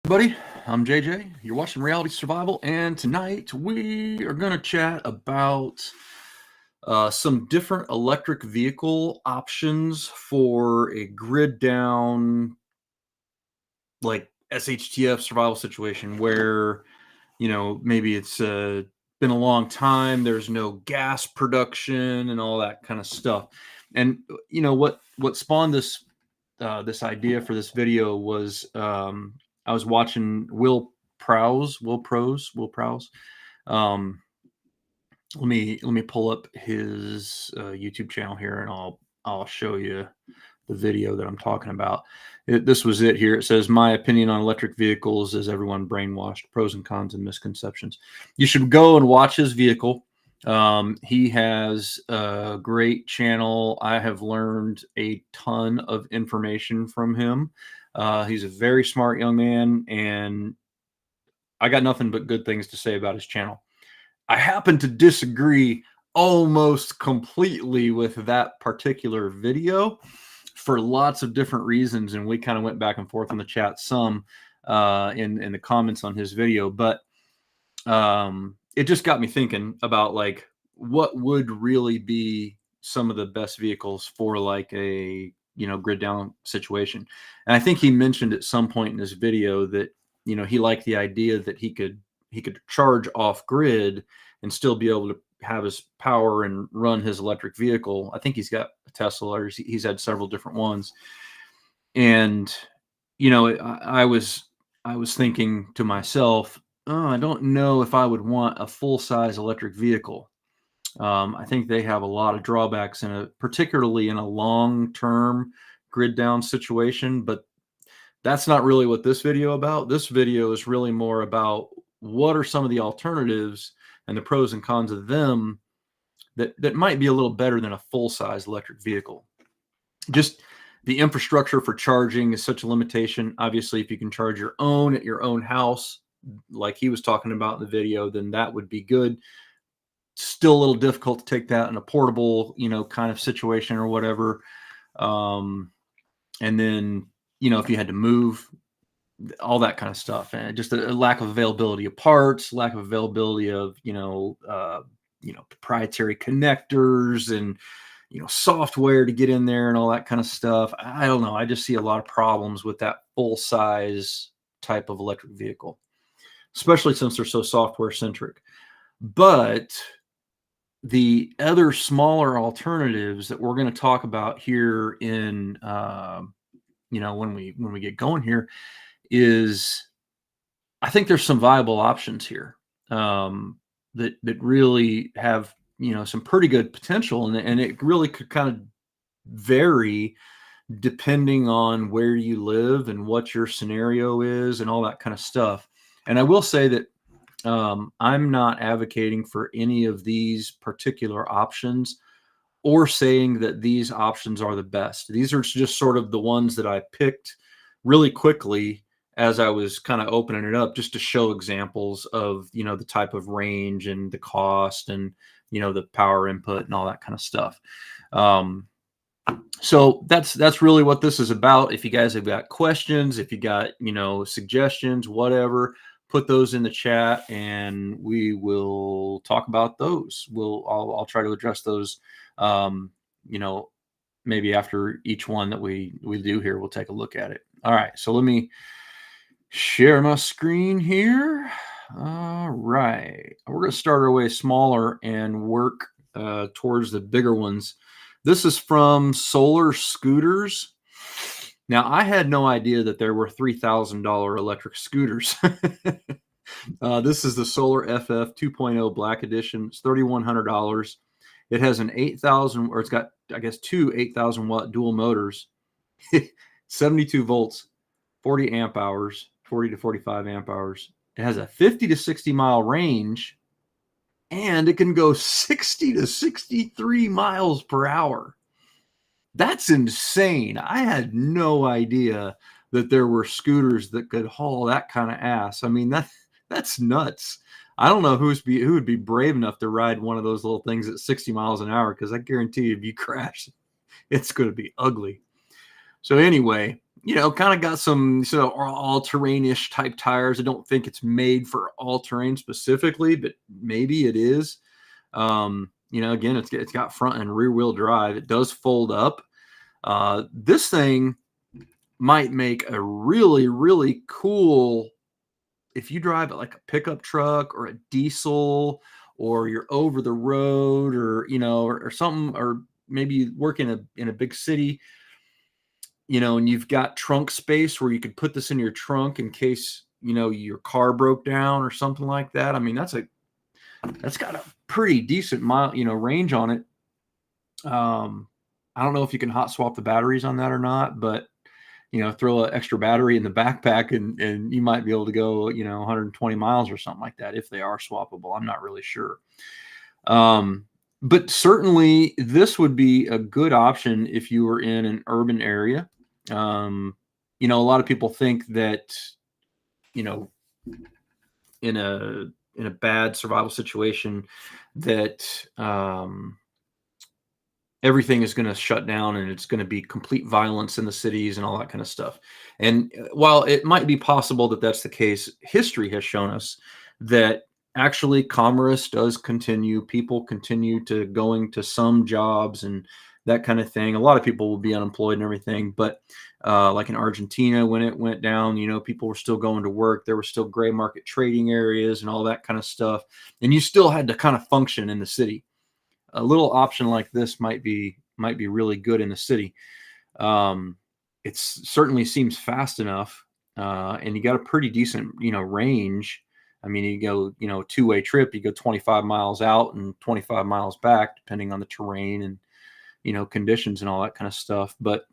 Everybody, I'm JJ. You're watching Reality Survival, and tonight we are going to chat about some different electric vehicle options for a grid down, like SHTF survival situation where, maybe it's been a long time, there's no gas production and all that kind of stuff. And, what spawned this idea for this video was I was watching Will Prowse. Let me pull up his YouTube channel here, and I'll show you the video that I'm talking about. This was it here. It says, "My opinion on electric vehicles is everyone brainwashed, pros and cons and misconceptions." You should go and watch his vehicle. He has a great channel. I have learned a ton of information from him. He's a very smart young man, and I got nothing but good things to say about his channel. I happen to disagree almost completely with that particular video for lots of different reasons, and we kind of went back and forth in the chat some in the comments on his video, but it just got me thinking about like what would really be some of the best vehicles for like a grid down situation. And I think he mentioned at some point in this video that he liked the idea that he could charge off grid and still be able to have his power and run his electric vehicle. I think he's got a Tesla, or he's had several different ones. And I was thinking to myself, oh, I don't know if I would want a full-size electric vehicle. I think they have a lot of drawbacks particularly in a long-term grid down situation, but that's not really what this video about. This video is really more about what are some of the alternatives and the pros and cons of them that might be a little better than a full-size electric vehicle. Just the infrastructure for charging is such a limitation. Obviously, if you can charge your own at your own house, like he was talking about in the video, then that would be good. Still a little difficult to take that in a portable, kind of situation or whatever. And then, if you had to move, all that kind of stuff, and just a lack of availability of parts, lack of availability of, proprietary connectors and, software to get in there and all that kind of stuff. I don't know. I just see a lot of problems with that full size type of electric vehicle, especially since they're so software centric. But the other smaller alternatives that we're going to talk about here in, when we get going here, is I think there's some viable options here that really have some pretty good potential, and it really could kind of vary depending on where you live and what your scenario is and all that kind of stuff. And I will say that I'm not advocating for any of these particular options or saying that these options are the best. These are just sort of the ones that I picked really quickly as I was kind of opening it up, just to show examples of, the type of range and the cost and, the power input and all that kind of stuff. So that's really what this is about. If you guys have got questions, if you got, suggestions, whatever, put those in the chat and we will talk about those. I'll try to address those, maybe after each one that we do here. We'll take a look at it. All right. So let me share my screen here. All right. We're going to start our way smaller and work towards the bigger ones. This is from Solar Scooters. Now, I had no idea that there were $3,000 electric scooters. This is the Solar FF 2.0 Black Edition. It's $3,100. It has an 8,000, or it's got, I guess, two 8,000 watt dual motors, 72 volts, 40 amp hours, 40 to 45 amp hours. It has a 50 to 60 mile range, and it can go 60 to 63 miles per hour. That's insane. I had no idea that there were scooters that could haul that kind of ass. I mean, that's nuts. I don't know who would be brave enough to ride one of those little things at 60 miles an hour, because I guarantee you, if you crash, it's going to be ugly. So anyway, you know, kind of got some sort of all-terrain-ish type tires. I don't think it's made for all-terrain specifically, but maybe it is. You know, again, it's got front and rear wheel drive. It does fold up. This thing might make a really, really cool, if you drive it like a pickup truck or a diesel, or you're over the road, or, you know, or something, or maybe you work in a big city, you know, and you've got trunk space where you could put this in your trunk in case, you know, your car broke down or something like that. I mean, that's got a pretty decent mile, you know, range on it. I don't know if you can hot swap the batteries on that or not, but, you know, throw an extra battery in the backpack and you might be able to go, you know, 120 miles or something like that if they are swappable. I'm not really sure. But certainly this would be a good option if you were in an urban area. You know, a lot of people think that, you know, in a bad survival situation that everything is going to shut down and it's going to be complete violence in the cities and all that kind of stuff. And while it might be possible that that's the case, history has shown us that actually commerce does continue. People continue to going to some jobs and that kind of thing. A lot of people will be unemployed and everything, but like in Argentina, when it went down, you know, people were still going to work. There were still gray market trading areas and all that kind of stuff. And you still had to kind of function in the city. A little option like this might be really good in the city. It certainly seems fast enough, and you got a pretty decent, you know, range. I mean, you go, you know, two-way trip, you go 25 miles out and 25 miles back, depending on the terrain and, you know, conditions and all that kind of stuff. But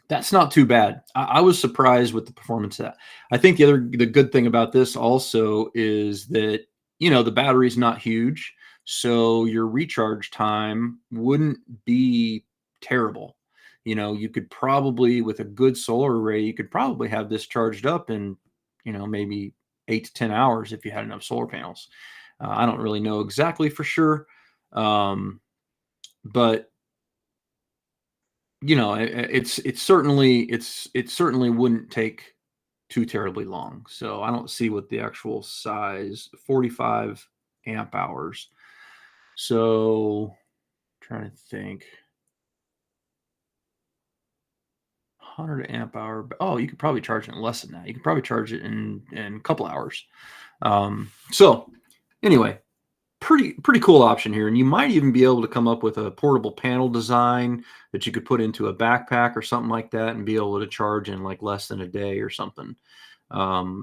that's not too bad. I was surprised with the performance of that. I think the good thing about this also is that, you know, the battery's not huge, so your recharge time wouldn't be terrible. You know, you could probably, with a good solar array, you could probably have this charged up in, you know, maybe 8 to 10 hours if you had enough solar panels. I don't really know exactly for sure, but you know, it certainly wouldn't take too terribly long. So I don't see what the actual size, 45 amp hours. So trying to think, 100 amp hour. Oh, you could probably charge it in less than that. You could probably charge it in a couple hours. So anyway, pretty cool option here. And you might even be able to come up with a portable panel design that you could put into a backpack or something like that and be able to charge in like less than a day or something.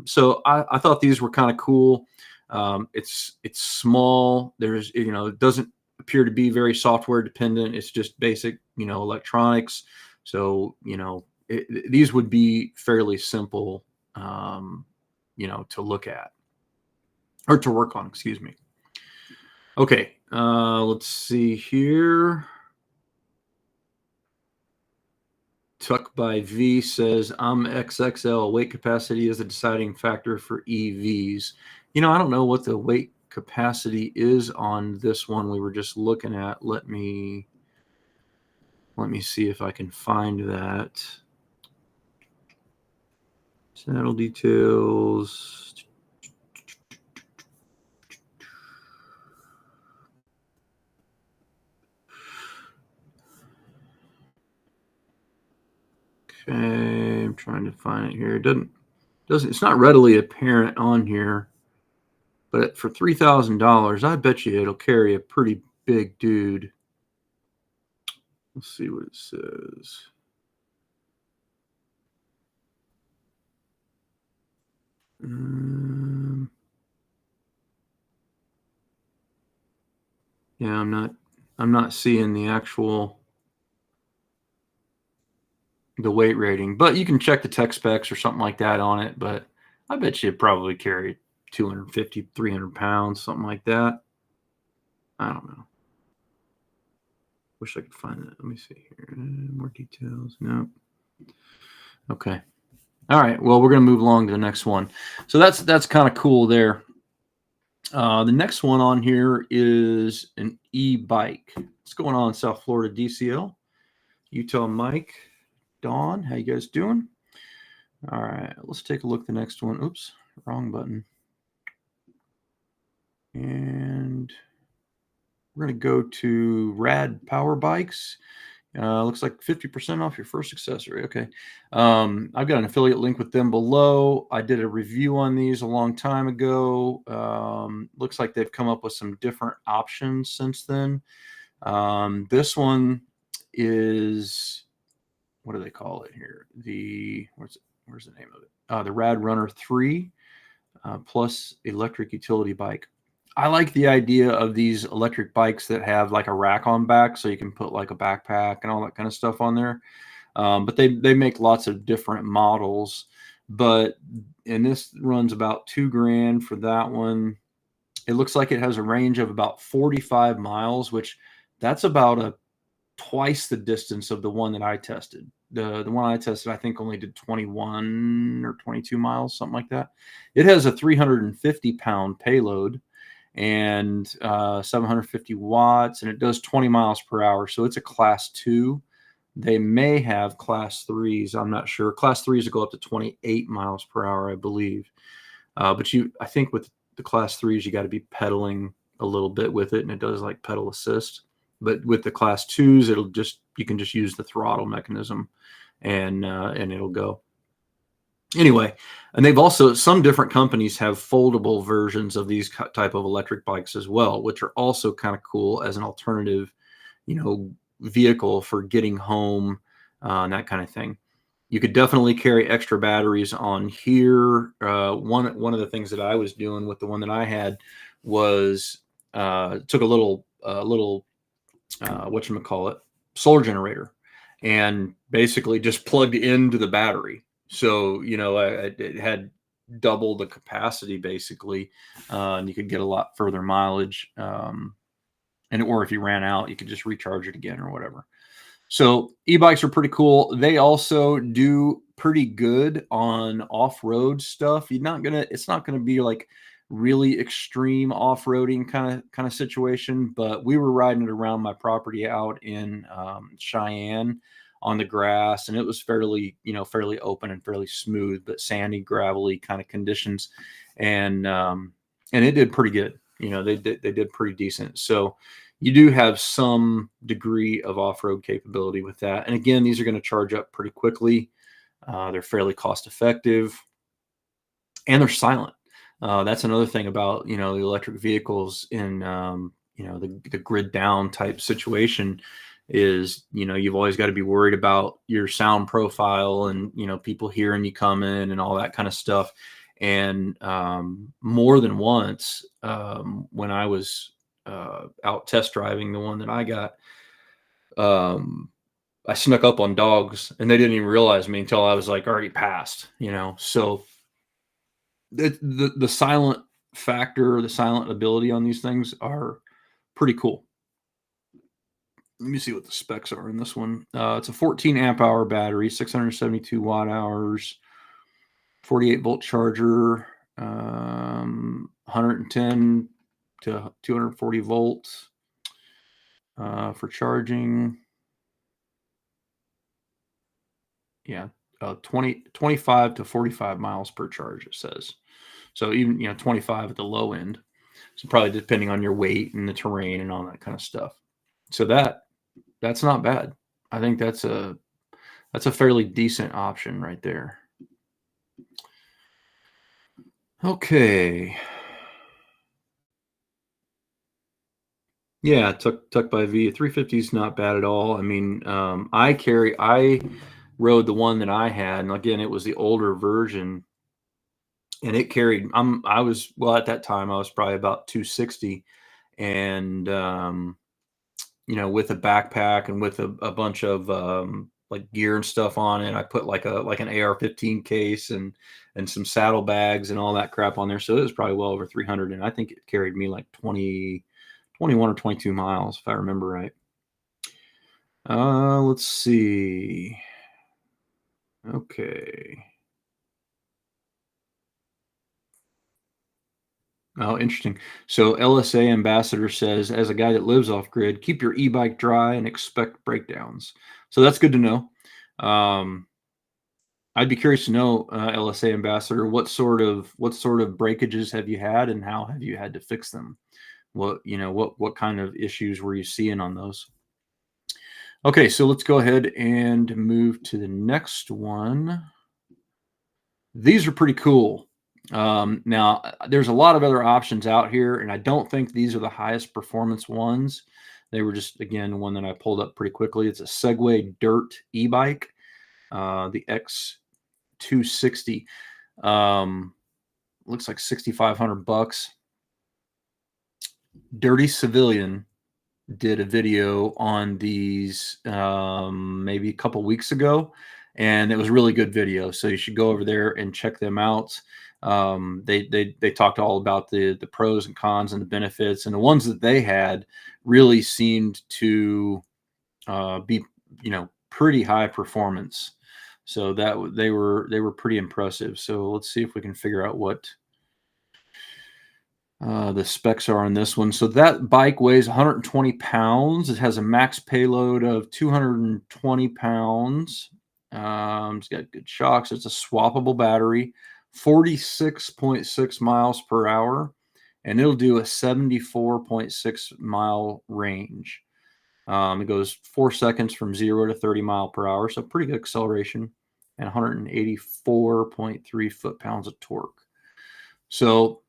So I thought these were kind of cool. It's small. There's, you know, it doesn't appear to be very software dependent. It's just basic, you know, electronics. So, you know, these would be fairly simple, you know, to look at or to work on, excuse me. Okay, let's see here. Tuck by V says, I'm XXL. Weight capacity is a deciding factor for EVs. You know, I don't know what the weight capacity is on this one we were just looking at. Let me see if I can find that. Saddle details. Okay, I'm trying to find it here. It doesn't it's not readily apparent on here, but for $3,000, I bet you it'll carry a pretty big dude. Let's see what it says. Yeah, I'm not seeing the actual the weight rating, but you can check the tech specs or something like that on it. But I bet you it probably carry 250, 300 pounds, something like that. I don't know. Wish I could find that. Let me see here. More details. No. Okay. All right. Well, we're going to move along to the next one. So that's kind of cool there. The next one on here is an e-bike. What's going on in South Florida, DCL? Utah Mike. Dawn. How you guys doing? All right, let's take a look at the next one. Oops, wrong button. And we're going to go to Rad Power Bikes. Looks like 50% off your first accessory. Okay. I've got an affiliate link with them below. I did a review on these a long time ago. Looks like they've come up with some different options since then. This one is, what do they call it here? Where's the name of it? The Rad Runner 3 plus electric utility bike. I like the idea of these electric bikes that have like a rack on back, so you can put like a backpack and all that kind of stuff on there. But they make lots of different models. And this runs about $2,000 for that one. It looks like it has a range of about 45 miles, which that's about twice the distance of the one that I tested. The one I tested, I think, only did 21 or 22 miles, something like that. It has a 350-pound payload and 750 watts, and it does 20 miles per hour. So it's a class 2. They may have class 3s. I'm not sure. Class 3s will go up to 28 miles per hour, I believe. But I think with the class 3s, you got to be pedaling a little bit with it, and it does like pedal assist. But with the class 2s, you can just use the throttle mechanism, and it'll go. Anyway, and they've also, some different companies have foldable versions of these type of electric bikes as well, which are also kind of cool as an alternative, vehicle for getting home, and that kind of thing. You could definitely carry extra batteries on here. One of the things that I was doing with the one that I had was took a little whatchamacallit, solar generator, and basically just plugged into the battery. So, it had double the capacity basically, and you could get a lot further mileage. Or if you ran out, you could just recharge it again or whatever. So e-bikes are pretty cool. They also do pretty good on off-road stuff. It's not gonna be like really extreme off-roading kind of situation, but we were riding it around my property out in Cheyenne on the grass, and it was fairly open and fairly smooth, but sandy, gravelly kind of conditions, and it did pretty good. They did pretty decent. So you do have some degree of off-road capability with that. And again, these are going to charge up pretty quickly. They're fairly cost effective, and they're silent. That's another thing about, the electric vehicles in, the grid down type situation is, you've always got to be worried about your sound profile and, people hearing you come in and all that kind of stuff. And more than once, when I was out test driving the one that I got, I snuck up on dogs, and they didn't even realize me until I was like already past, So the silent factor, the silent ability on these things are pretty cool. Let me see what the specs are in this one. It's a 14 amp hour battery, 672 watt hours, 48 volt charger, 110 to 240 volts for charging. Yeah, 25 to 45 miles per charge, it says. So even, 25 at the low end. So probably depending on your weight and the terrain and all that kind of stuff. So that's not bad. I think that's a fairly decent option right there. Okay. Yeah, tuck by V. 350 is not bad at all. I mean, I rode the one that I had, and again, it was the older version, and it carried. At that time I was probably about 260, and with a backpack and with a bunch of like gear and stuff on it. I put like an AR-15 case and some saddlebags and all that crap on there. So it was probably well over 300, and I think it carried me like 21 or 22 miles, if I remember right. Let's see. Okay. Oh, interesting. So LSA Ambassador says, as a guy that lives off grid, keep your e-bike dry and expect breakdowns. So that's good to know. I'd be curious to know, LSA ambassador, what sort of breakages have you had, and how have you had to fix them? What kind of issues were you seeing on those? Okay, so let's go ahead and move to the next one. These are pretty cool. Now, there's a lot of other options out here, and I don't think these are the highest performance ones. They were just, again, one that I pulled up pretty quickly. It's a Segway Dirt e-bike, the X260. Looks like $6,500. Dirty Civilian did a video on these maybe a couple weeks ago, and it was a really good video. So you should go over there and check them out. They talked all about the pros and cons and the benefits, and the ones that they had really seemed to be pretty high performance. So that they were pretty impressive. So let's see if we can figure out what the specs are on this one. So that bike weighs 120 pounds. It has a max payload of 220 pounds. It's got good shocks. It's a swappable battery, 46.6 miles per hour, and it'll do a 74.6 mile range. It goes 4 seconds from 0 to 30 mile per hour. So pretty good acceleration, and 184.3 foot-pounds of torque. So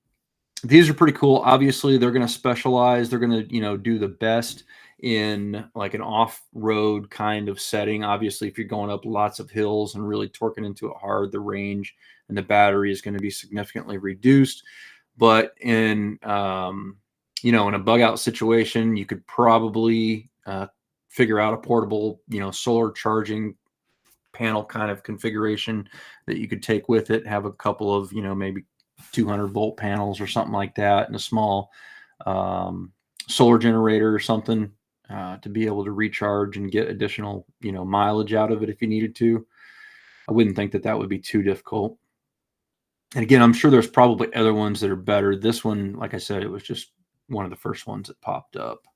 these are pretty cool. Obviously, they're going to specialize. They're going to, do the best in like an off-road kind of setting. Obviously, if you're going up lots of hills and really torquing into it hard, the range and the battery is going to be significantly reduced. But in, in a bug-out situation, you could probably figure out a portable, solar charging panel kind of configuration that you could take with it. Have a couple of, maybe 200 volt panels or something like that, and a small solar generator or something to be able to recharge and get additional mileage out of it if you needed to. I wouldn't think that would be too difficult. And again, I'm sure there's probably other ones that are better. This one, like I said, it was just one of the first ones that popped up.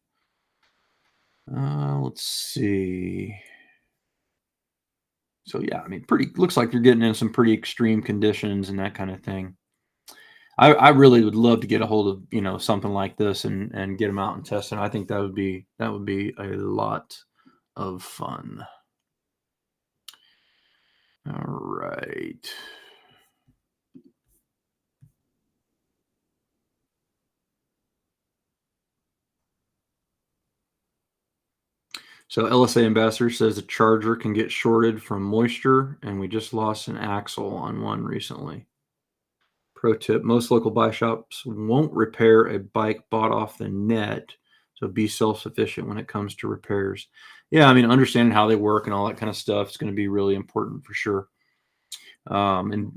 Let's see. So yeah, I mean, looks like you're getting in some pretty extreme conditions and that kind of thing. I really would love to get a hold of something like this and get them out and test it. I think that would be a lot of fun. All right. So LSA Ambassador says the charger can get shorted from moisture, and we just lost an axle on one recently. Pro tip, most local bike shops won't repair a bike bought off the net, so be self-sufficient when it comes to repairs. Yeah, I mean, understanding how they work and all that kind of stuff is going to be really important for sure. And,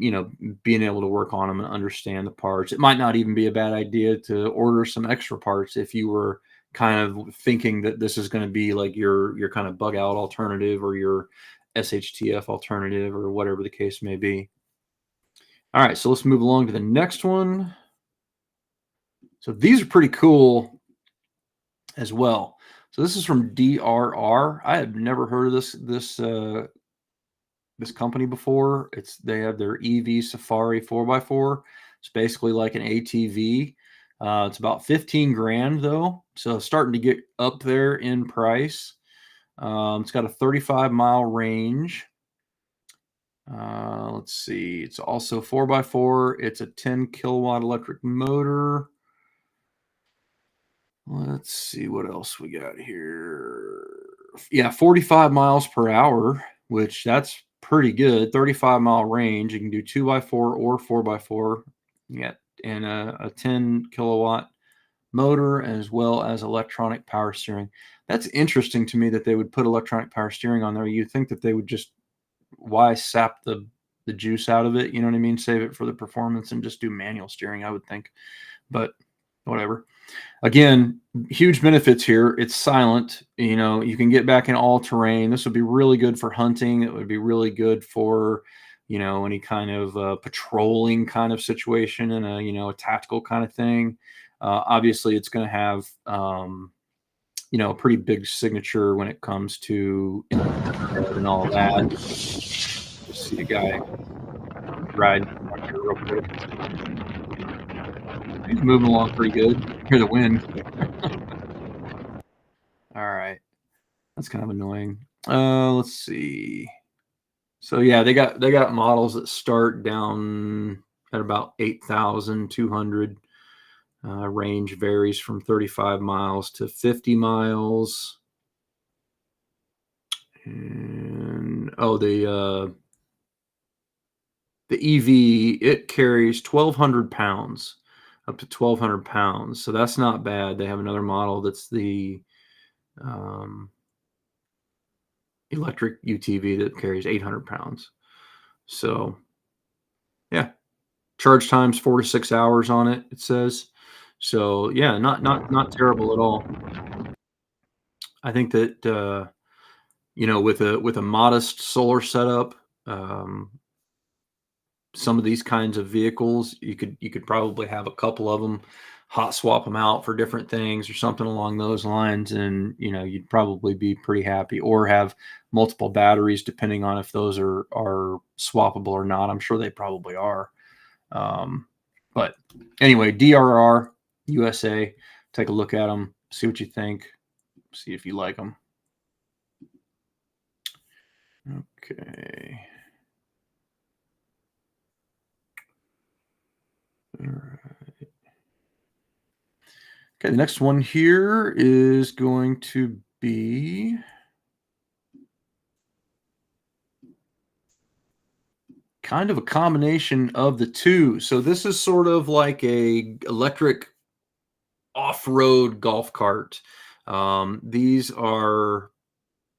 being able to work on them and understand the parts. It might not even be a bad idea to order some extra parts if you were kind of thinking that this is going to be like your kind of bug out alternative or your SHTF alternative or whatever the case may be. All right, so let's move along to the next one. So these are pretty cool as well. So this is from DRR. I have never heard of this company before. They have their EV Safari 4x4. It's basically like an ATV. It's about 15 grand though, so it's starting to get up there in price. It's got a 35-mile range. Let's see. It's also 4x4. It's a 10 kilowatt electric motor. Let's see what else we got here. Yeah, 45 miles per hour, which that's pretty good. 35-mile range. You can do 2x4 or 4x4. Yeah, and a 10 kilowatt motor as well as electronic power steering. That's interesting to me that they would put electronic power steering on there. You'd think that they would just why sap the juice out of it, you know what I mean? Save it for the performance and just do manual steering, I would think. But whatever. Again, huge benefits here. It's silent. You can get back in all terrain. This would be really good for hunting. It would be really good for, any kind of patrolling kind of situation and a tactical kind of thing. Obviously, it's going to have a pretty big signature when it comes to and all that. Just see a guy riding here real quick. He's moving along pretty good. Hear the wind. All right, that's kind of annoying. Let's see. So yeah, they got models that start down at about 8,200. Range varies from 35 miles to 50 miles. And the EV, it carries 1,200 pounds, up to 1,200 pounds. So that's not bad. They have another model that's the electric UTV that carries 800 pounds. So yeah, charge time's 4 to 6 hours on it, it says. So yeah, not terrible at all. I think that with a modest solar setup, some of these kinds of vehicles, you could probably have a couple of them, hot swap them out for different things or something along those lines, and you'd probably be pretty happy. Or have multiple batteries, depending on if those are swappable or not. I'm sure they probably are. But anyway, DRR USA, take a look at them, see what you think, see if you like them. Okay. All right. Okay, the next one here is going to be kind of a combination of the two. So this is sort of like a electric off-road golf cart. These are,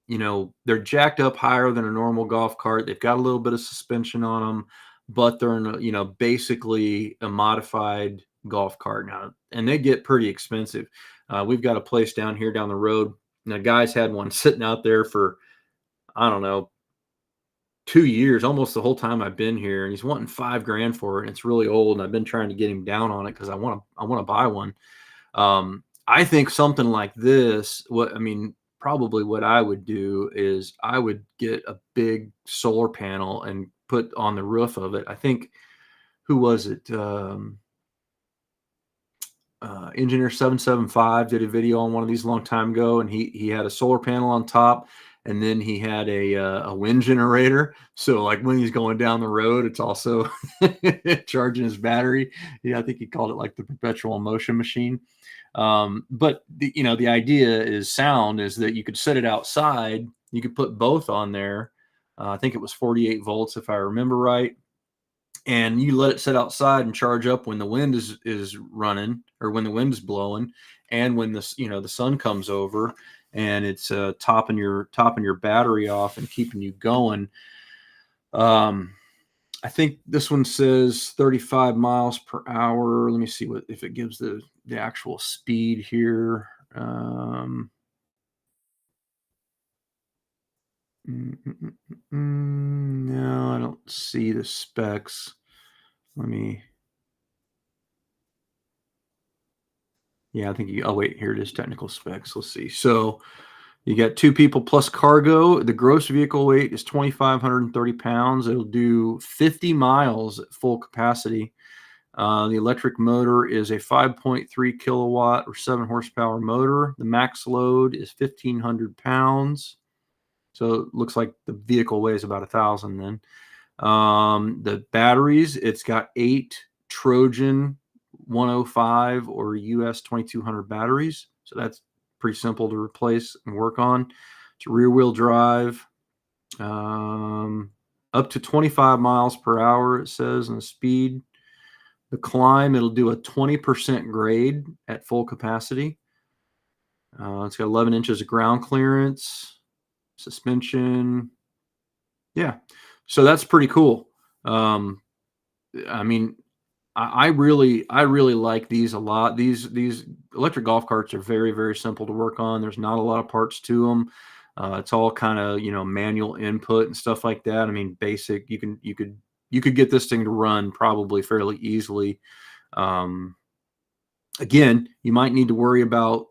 they're jacked up higher than a normal golf cart. They've got a little bit of suspension on them, but they're in basically a modified golf cart now, and they get pretty expensive. We've got a place down here down the road. And the guys had one sitting out there for, I don't know, 2 years, almost the whole time I've been here, and he's wanting $5,000 for it. And it's really old, and I've been trying to get him down on it because I want to buy one. I think something like this, probably what I would do is I would get a big solar panel and put on the roof of it. I think, who was it? Engineer 775 did a video on one of these a long time ago, and he had a solar panel on top, and then he had a wind generator. So like when he's going down the road, it's also charging his battery. Yeah, I think he called it like the perpetual motion machine. But the idea is that you could set it outside. You could put both on there. I think it was 48 volts, if I remember right. And you let it sit outside and charge up when the wind is running, or when the wind is blowing, and when the sun comes over, and it's topping your battery off and keeping you going. I think this one says 35 miles per hour. Let me see if it gives the actual speed here. No, I don't see the specs. Yeah, I think oh wait, here it is, technical specs. Let's see. So you got 2 people plus cargo. The gross vehicle weight is 2,530 pounds. It'll do 50 miles at full capacity. The electric motor is a 5.3 kilowatt or 7 horsepower motor. The max load is 1,500 pounds. So it looks like the vehicle weighs about 1,000 then. The batteries, it's got 8 Trojan 105 or US 2200 batteries. So that's pretty simple to replace and work on. It's rear wheel drive, up to 25 miles per hour, it says, in the speed. The climb, it'll do a 20% grade at full capacity. It's got 11 inches of ground clearance, suspension. Yeah, so that's pretty cool. I really like these a lot. These electric golf carts are very, very simple to work on. There's not a lot of parts to them. It's all kind of manual input and stuff like that. I mean, basic. You could get this thing to run probably fairly easily. Again, you might need to worry about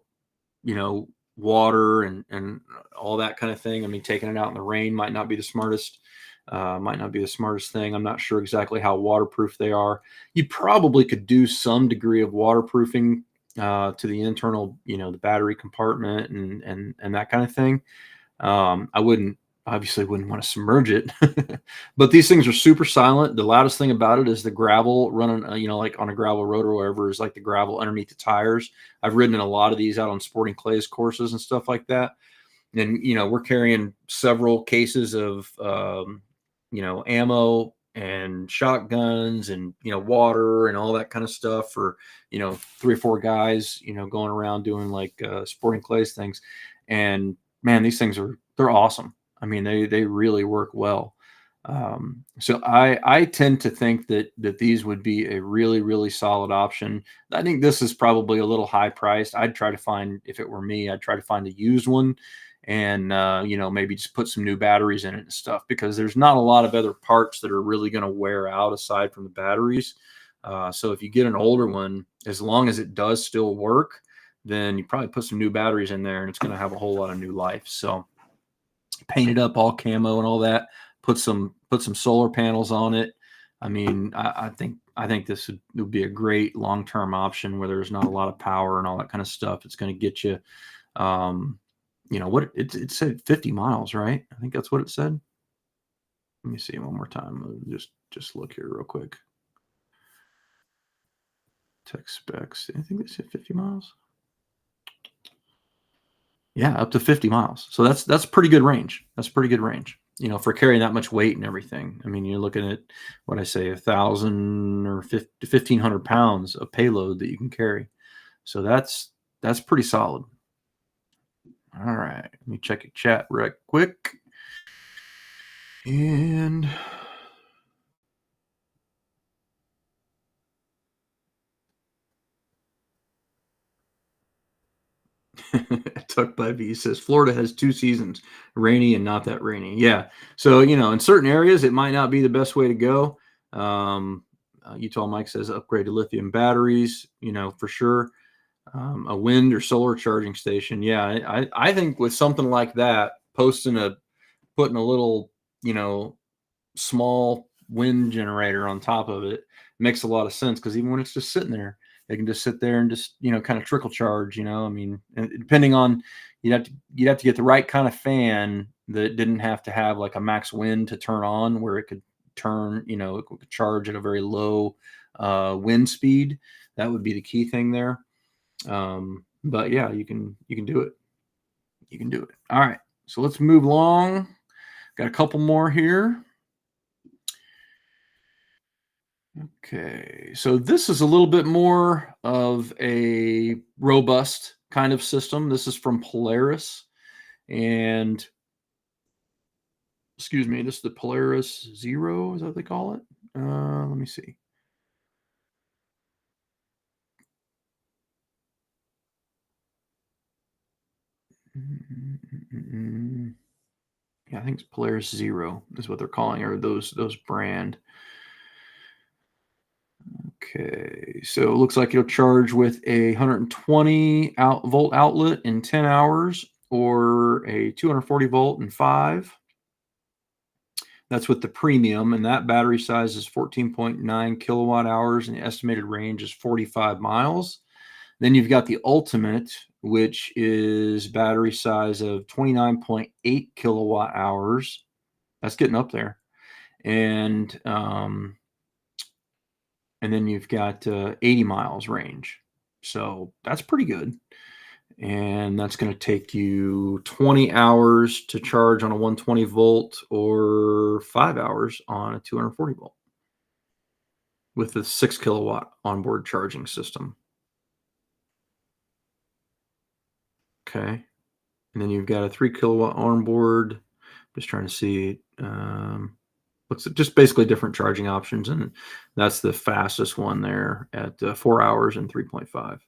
water and all that kind of thing. I mean, taking it out in the rain might not be the smartest. Thing. I'm not sure exactly how waterproof they are. You probably could do some degree of waterproofing to the internal, the battery compartment and that kind of thing. I obviously wouldn't want to submerge it, but these things are super silent. The loudest thing about it is the gravel running, like on a gravel road or wherever, is like the gravel underneath the tires. I've ridden in a lot of these out on sporting clays courses and stuff like that. And, we're carrying several cases of, ammo and shotguns and, water and all that kind of stuff for, 3 or 4 guys, going around doing like sporting clays things. And man, these things they're awesome. I mean, they really work well. So I tend to think that these would be a really, really solid option. I think this is probably a little high priced. I'd try to find, if it were me, I'd try to find a used one and, maybe just put some new batteries in it and stuff, because there's not a lot of other parts that are really going to wear out aside from the batteries. So if you get an older one, as long as it does still work, then you probably put some new batteries in there and it's going to have a whole lot of new life. So paint it up all camo and all that, put some solar panels on it. I mean, I think this would be a great long-term option where there's not a lot of power and all that kind of stuff. It's going to get you, what it said 50 miles, right? I think that's what it said. Let me see one more time. Just look here real quick. Tech specs. I think they said 50 miles. Yeah, up to 50 miles. So that's pretty good range. That's pretty good range, for carrying that much weight and everything. I mean, you're looking at what I say, 1,000 or 1,500 pounds of payload that you can carry. So that's pretty solid. All right, let me check your chat right quick. And Tucked by V says Florida has 2 seasons, rainy and not that rainy. Yeah. So, in certain areas, it might not be the best way to go. Utah Mike says upgrade to lithium batteries, for sure. A wind or solar charging station. Yeah. I think with something like that, putting a little, small wind generator on top of it makes a lot of sense, because even when it's just sitting there, they can just sit there and just, kind of trickle charge, I mean, depending on, you'd have to get the right kind of fan that didn't have to have like a max wind to turn on, where it could turn, it could charge at a very low wind speed. That would be the key thing there. But yeah, you can do it. You can do it. All right. So let's move along. Got a couple more here. Okay, so this is a little bit more of a robust kind of system. This is from Polaris, and excuse me, this is the Polaris Zero, is that what they call it? Let me see. Yeah, I think it's Polaris Zero is what they're calling, or those brand. Okay, so it looks like it'll charge with a 120 volt outlet in 10 hours, or a 240 volt in 5. That's with the premium, and that battery size is 14.9 kilowatt hours, and the estimated range is 45 miles. Then you've got the ultimate, which is battery size of 29.8 kilowatt hours. That's getting up there. And then you've got 80 miles range. So that's pretty good. And that's going to take you 20 hours to charge on a 120 volt, or 5 hours on a 240 volt with the 6 kilowatt onboard charging system. Okay. And then you've got a 3 kilowatt onboard. Just trying to see. Looks just basically different charging options, and that's the fastest one there at 4 hours and 3.5.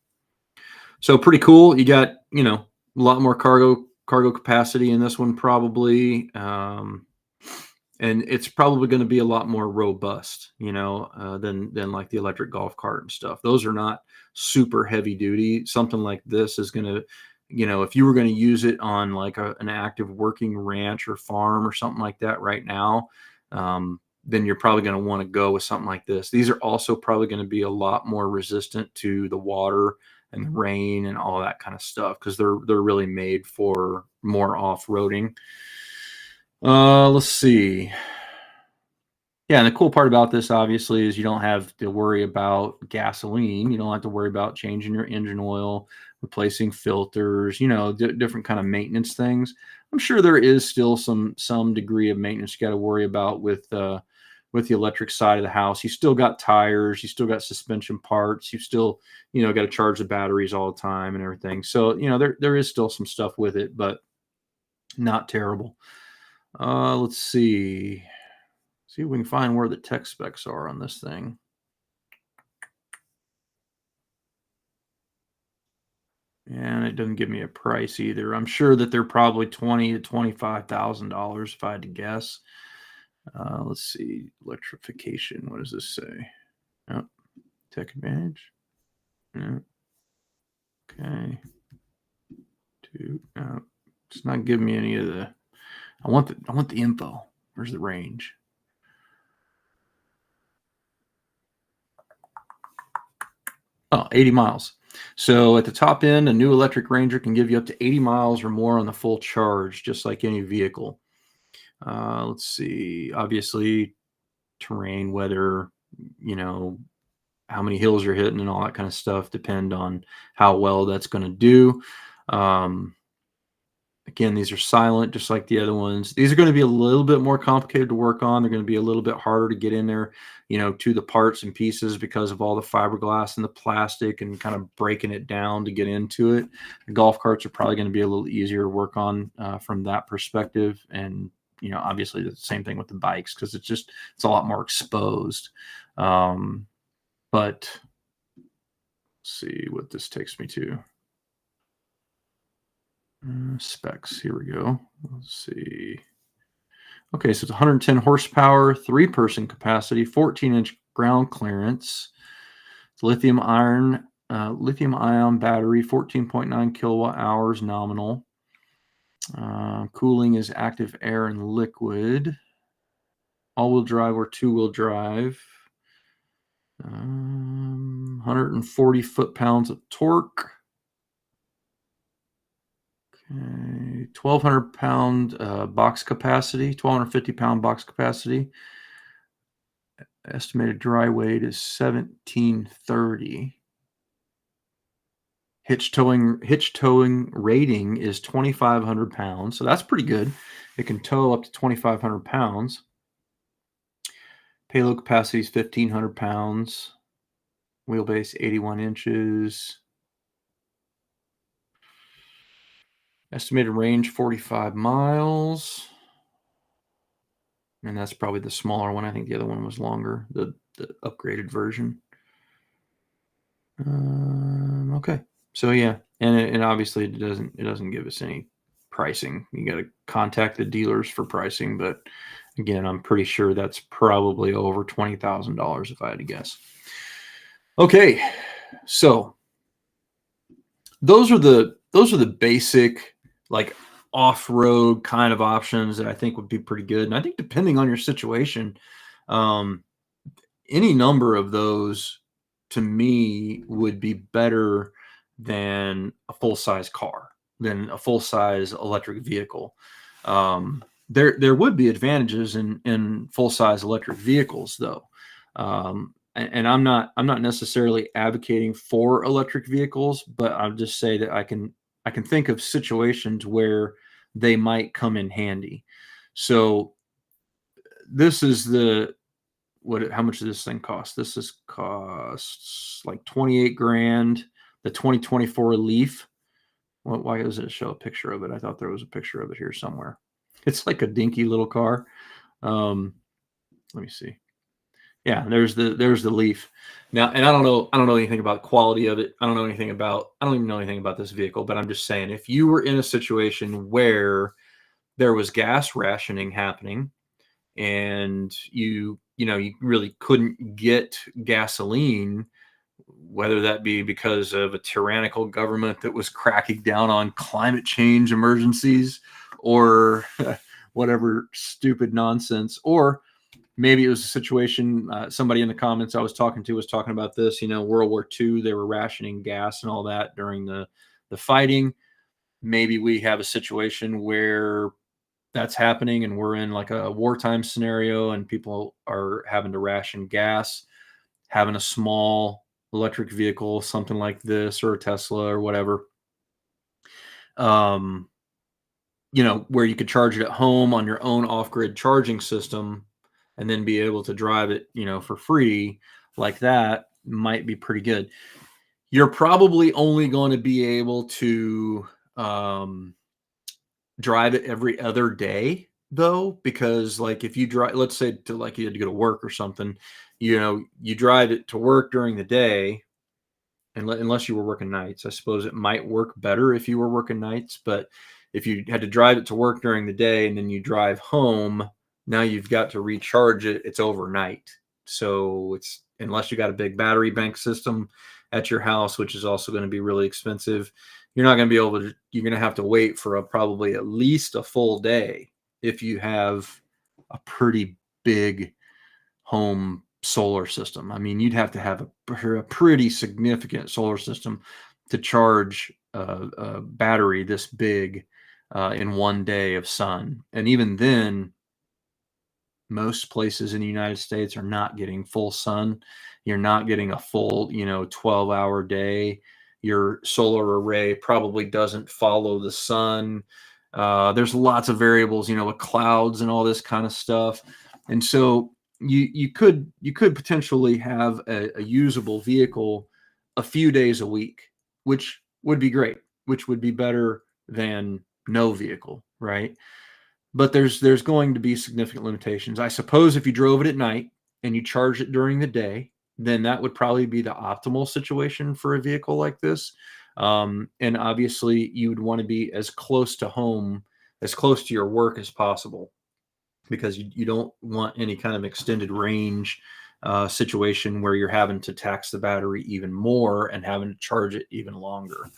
So pretty cool. You got, a lot more cargo capacity in this one probably, and it's probably going to be a lot more robust, than like the electric golf cart and stuff. Those are not super heavy duty. Something like this is going to, if you were going to use it on like an active working ranch or farm or something like that right now, then you're probably going to want to go with something like this. These are also probably going to be a lot more resistant to the water and the rain and all that kind of stuff, because they're really made for more off-roading. Let's see. Yeah, and the cool part about this, obviously, is you don't have to worry about gasoline. You don't have to worry about changing your engine oil, replacing filters, different kind of maintenance things. I'm sure there is still some degree of maintenance you got to worry about with the electric side of the house. You still got tires, you still got suspension parts, you still, got to charge the batteries all the time and everything. So, there is still some stuff with it, but not terrible. Let's see. See if we can find where the tech specs are on this thing. And it doesn't give me a price either. I'm sure that they're probably $20,000 to $25,000 if I had to guess. Let's see. Electrification. What does this say? Oh, Tech Advantage. Yeah. Okay. It's not giving me any of the. I want the info. Where's the range? Oh, 80 miles. So at the top end, a new electric Ranger can give you up to 80 miles or more on the full charge, just like any vehicle. Let's see. Obviously, terrain, weather, how many hills you're hitting and all that kind of stuff depend on how well that's going to do. Again, these are silent, just like the other ones. These are going to be a little bit more complicated to work on. They're going to be a little bit harder to get in there, to the parts and pieces because of all the fiberglass and the plastic and kind of breaking it down to get into it. The golf carts are probably going to be a little easier to work on from that perspective. And, obviously the same thing with the bikes, because it's a lot more exposed. But let's see what this takes me to. Specs. Here we go. Let's see. Okay, so it's 110 horsepower, 3-person capacity, 14-inch ground clearance. It's lithium-ion battery, 14.9 kilowatt hours nominal. Cooling is active air and liquid. All-wheel drive or two-wheel drive. 140 foot-pounds of torque. 1,200 pound box capacity, 1,250 pound box capacity. Estimated dry weight is 1,730. Hitch towing rating is 2,500 pounds, so that's pretty good. It can tow up to 2,500 pounds. Payload capacity is 1,500 pounds. Wheelbase 81 inches. Estimated range 45 miles. And that's probably the smaller one. I think the other one was longer, the upgraded version. Okay. So yeah, and obviously it doesn't give us any pricing. You got to contact the dealers for pricing, but again, I'm pretty sure that's probably over $20,000 if I had to guess. Okay. So those are the basic, like, off-road kind of options that I think would be pretty good. And I think depending on your situation, any number of those to me would be better than a full-size car, than a full-size electric vehicle. There would be advantages in full-size electric vehicles, though. And I'm not necessarily advocating for electric vehicles, but I'll just say that I can think of situations where they might come in handy. So this is how much does this thing cost? This costs like 28 grand, the 2024 Leaf. Why does it show a picture of it? I thought there was a picture of it here somewhere. It's like a dinky little car. Let me see. Yeah, there's the Leaf. Now, and I don't know anything about the quality of it. I don't even know anything about this vehicle, but I'm just saying, if you were in a situation where there was gas rationing happening and you really couldn't get gasoline, whether that be because of a tyrannical government that was cracking down on climate change emergencies or whatever stupid nonsense, or maybe it was a situation, somebody in the comments I was talking to was talking about this, World War II, they were rationing gas and all that during the fighting. Maybe we have a situation where that's happening and we're in like a wartime scenario and people are having to ration gas. Having a small electric vehicle, something like this, or a Tesla or whatever, where you could charge it at home on your own off-grid charging system and then be able to drive it, for free like that might be pretty good. You're probably only going to be able to drive it every other day though, because like if you drive, let's say to like you had to go to work or something, you drive it to work during the day, and unless you were working nights, I suppose it might work better if you were working nights. But if you had to drive it to work during the day and then you drive home, now you've got to recharge it. It's overnight. So it's, unless you got a big battery bank system at your house, which is also going to be really expensive, you're not going to be able to, you're going to have to wait for probably at least a full day if you have a pretty big home solar system. I mean, you'd have to have a pretty significant solar system to charge a battery this big in one day of sun. And even then, most places in the United States are not getting full sun. You're not getting a full, 12-hour day. Your solar array probably doesn't follow the sun. There's lots of variables, with clouds and all this kind of stuff. And so you could potentially have a usable vehicle a few days a week, which would be great, which would be better than no vehicle, right? But there's going to be significant limitations. I suppose if you drove it at night and you charged it during the day, then that would probably be the optimal situation for a vehicle like this. And obviously you would want to be as close to home, as close to your work as possible, because you don't want any kind of extended range situation where you're having to tax the battery even more and having to charge it even longer.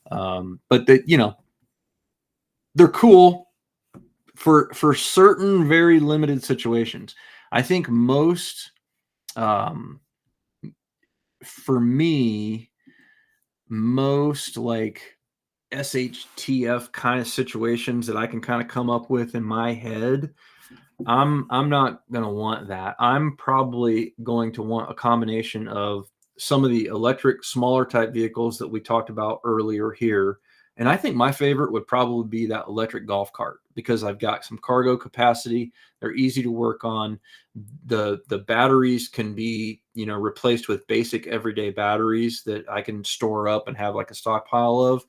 But they're cool for certain very limited situations. I think most, for me, most like SHTF kind of situations that I can kind of come up with in my head, I'm not going to want that. I'm probably going to want a combination of some of the electric smaller type vehicles that we talked about earlier here. And I think my favorite would probably be that electric golf cart, because I've got some cargo capacity. They're easy to work on. The batteries can be, replaced with basic everyday batteries that I can store up and have like a stockpile of.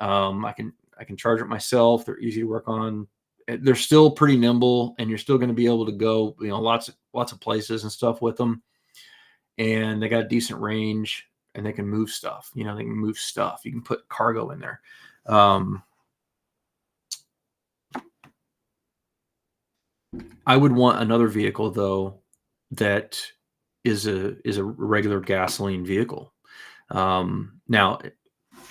I can charge it myself. They're easy to work on. They're still pretty nimble, and you're still going to be able to go, lots of places and stuff with them. And they got a decent range, and they can move stuff. They can move stuff. You can put cargo in there. I would want another vehicle though that is a regular gasoline vehicle. Now,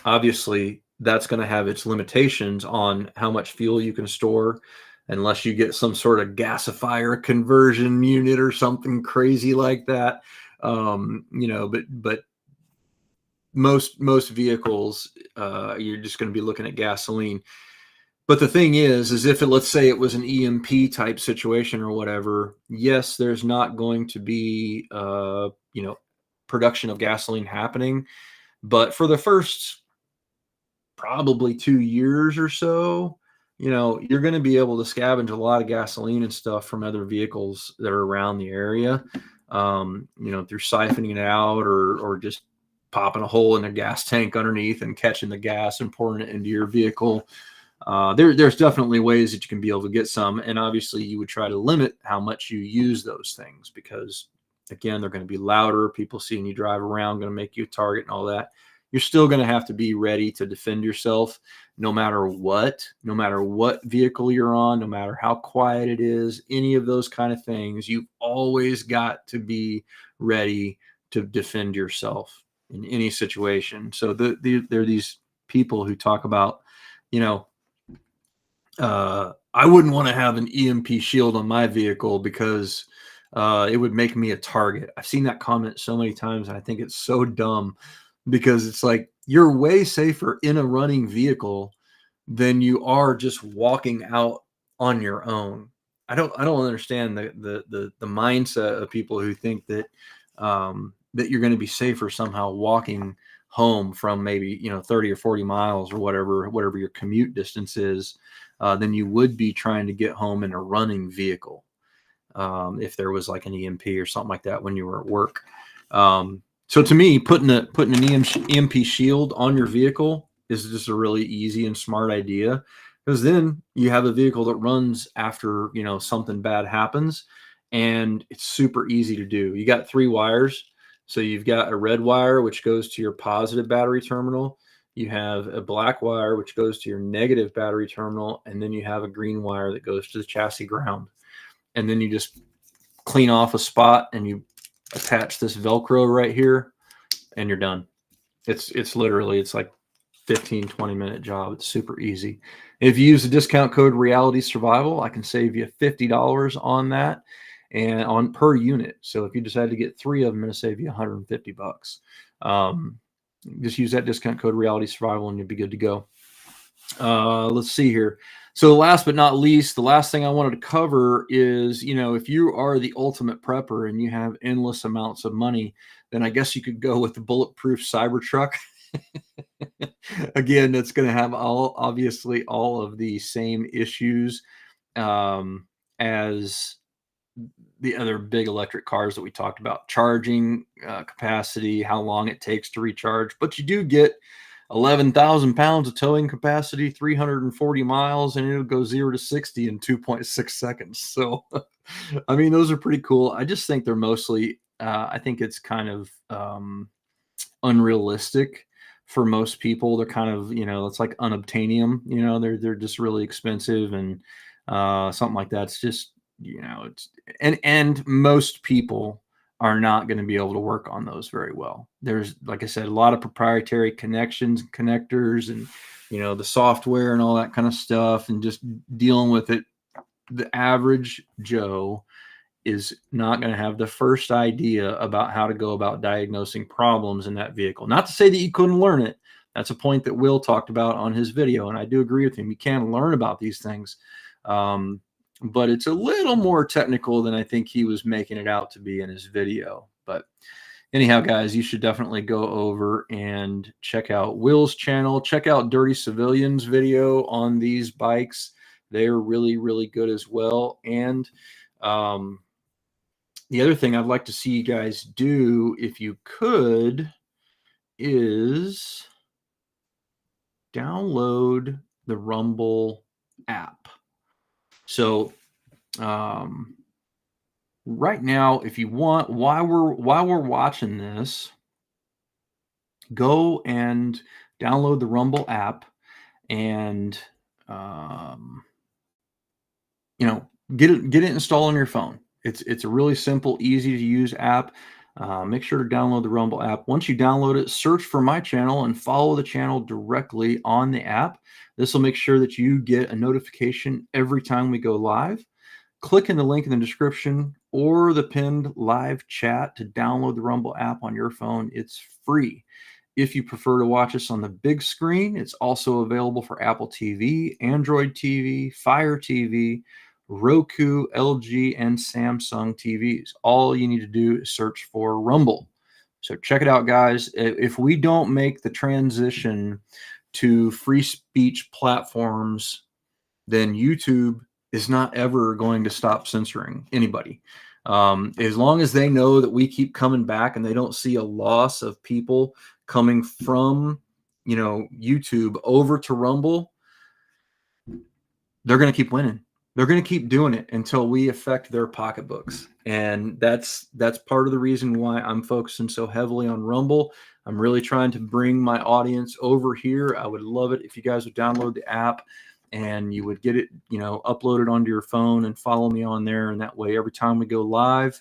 obviously, that's going to have its limitations on how much fuel you can store, unless you get some sort of gasifier conversion unit or something crazy like that. But most vehicles, you're just going to be looking at gasoline. But the thing is if let's say it was an EMP type situation or whatever, yes, there's not going to be, production of gasoline happening. But for the first probably 2 years or so, you're going to be able to scavenge a lot of gasoline and stuff from other vehicles that are around the area, through siphoning it out or just popping a hole in the gas tank underneath and catching the gas and pouring it into your vehicle. There's definitely ways that you can be able to get some. And obviously you would try to limit how much you use those things, because again, they're going to be louder. People seeing you drive around, going to make you a target and all that. You're still going to have to be ready to defend yourself no matter what vehicle you're on, no matter how quiet it is, any of those kind of things. You've always got to be ready to defend yourself. in any situation. So there are these people who talk about, you know, I wouldn't want to have an EMP shield on my vehicle because it would make me a target. I've seen that comment so many times, and I think it's so dumb because it's like you're way safer in a running vehicle than you are just walking out on your own. I don't understand the mindset of people who think that that you're going to be safer somehow walking home from maybe 30 or 40 miles or whatever your commute distance is, than you would be trying to get home in a running vehicle, if there was like an EMP or something like that when you were at work. So to me, putting an EMP shield on your vehicle is just a really easy and smart idea, because then you have a vehicle that runs after something bad happens, and it's super easy to do. You got 3 wires. So you've got a red wire, which goes to your positive battery terminal. You have a black wire, which goes to your negative battery terminal. And then you have a green wire that goes to the chassis ground. And then you just clean off a spot and you attach this Velcro right here, and you're done. It's literally, it's like 15-20 minute job. It's super easy. If you use the discount code Reality Survival, I can save you $50 on that, and on per unit. So if you decide to get 3 of them, I'm going to save you $150. Just use that discount code Reality Survival and you'll be good to go. Let's see here. So last but not least, the last thing I wanted to cover is, if you are the ultimate prepper and you have endless amounts of money, then I guess you could go with the bulletproof Cybertruck. Again, that's going to have obviously all of the same issues as the other big electric cars that we talked about: charging capacity, how long it takes to recharge. But you do get 11,000 pounds of towing capacity, 340 miles, and it'll go 0 to 60 in 2.6 seconds. So, I mean, those are pretty cool. I just think they're mostly, I think it's kind of unrealistic for most people. They're kind of, it's like unobtainium. They're just really expensive, and something like that. It's just, it's and most people are not going to be able to work on those very well. There's, like I said, a lot of proprietary connections and connectors, and the software and all that kind of stuff, and just dealing with it. The average Joe is not going to have the first idea about how to go about diagnosing problems in that vehicle. Not to say that you couldn't learn it. That's a point that Will talked about on his video, and I do agree with him. You can learn about these things, but it's a little more technical than I think he was making it out to be in his video. But anyhow, guys, you should definitely go over and check out Will's channel. Check out Dirty Civilian's video on these bikes. They're really, really good as well. And the other thing I'd like to see you guys do, if you could, is download the Rumble app. So right now, if you want, while we're watching this, go and download the Rumble app, and get it installed on your phone. It's a really simple, easy to use app. Make sure to download the Rumble app. Once you download it, search for my channel and follow the channel directly on the app. This will make sure that you get a notification every time we go live. Click in the link in the description or the pinned live chat to download the Rumble app on your phone. It's free. If you prefer to watch us on the big screen, it's also available for Apple TV, Android TV, Fire TV, Roku, LG, and Samsung TVs. All you need to do is search for Rumble. So check it out, guys. If we don't make the transition to free speech platforms, then YouTube is not ever going to stop censoring anybody. As long as they know that we keep coming back and they don't see a loss of people coming from, YouTube over to Rumble, they're going to keep winning. They're going to keep doing it until we affect their pocketbooks. And that's part of the reason why I'm focusing so heavily on Rumble. I'm really trying to bring my audience over here. I would love it if you guys would download the app and you would get it, uploaded onto your phone and follow me on there. And that way, every time we go live,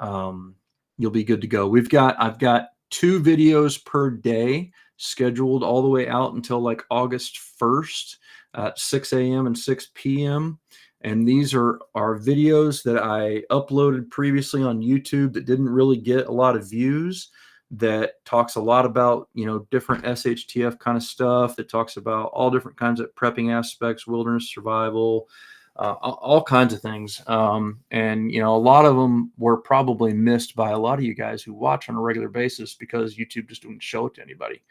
you'll be good to go. I've got 2 videos per day scheduled all the way out until like August 1st at 6 a.m. and 6 p.m. And these are videos that I uploaded previously on YouTube that didn't really get a lot of views, that talks a lot about, you know, different SHTF kind of stuff, that talks about all different kinds of prepping aspects, wilderness survival, all kinds of things. And, you know, a lot of them were probably missed by a lot of you guys who watch on a regular basis because YouTube just didn't show it to anybody.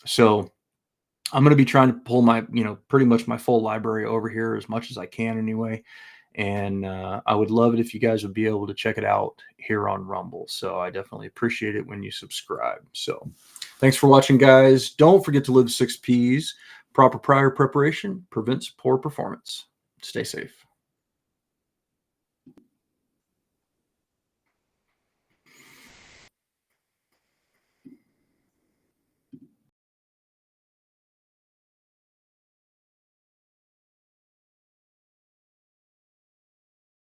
So I'm going to be trying to pull my, you know, pretty much my full library over here as much as I can anyway. And I would love it if you guys would be able to check it out here on Rumble. So I definitely appreciate it when you subscribe. So thanks for watching, guys. Don't forget to live 6 Ps. Proper prior preparation prevents poor performance. Stay safe.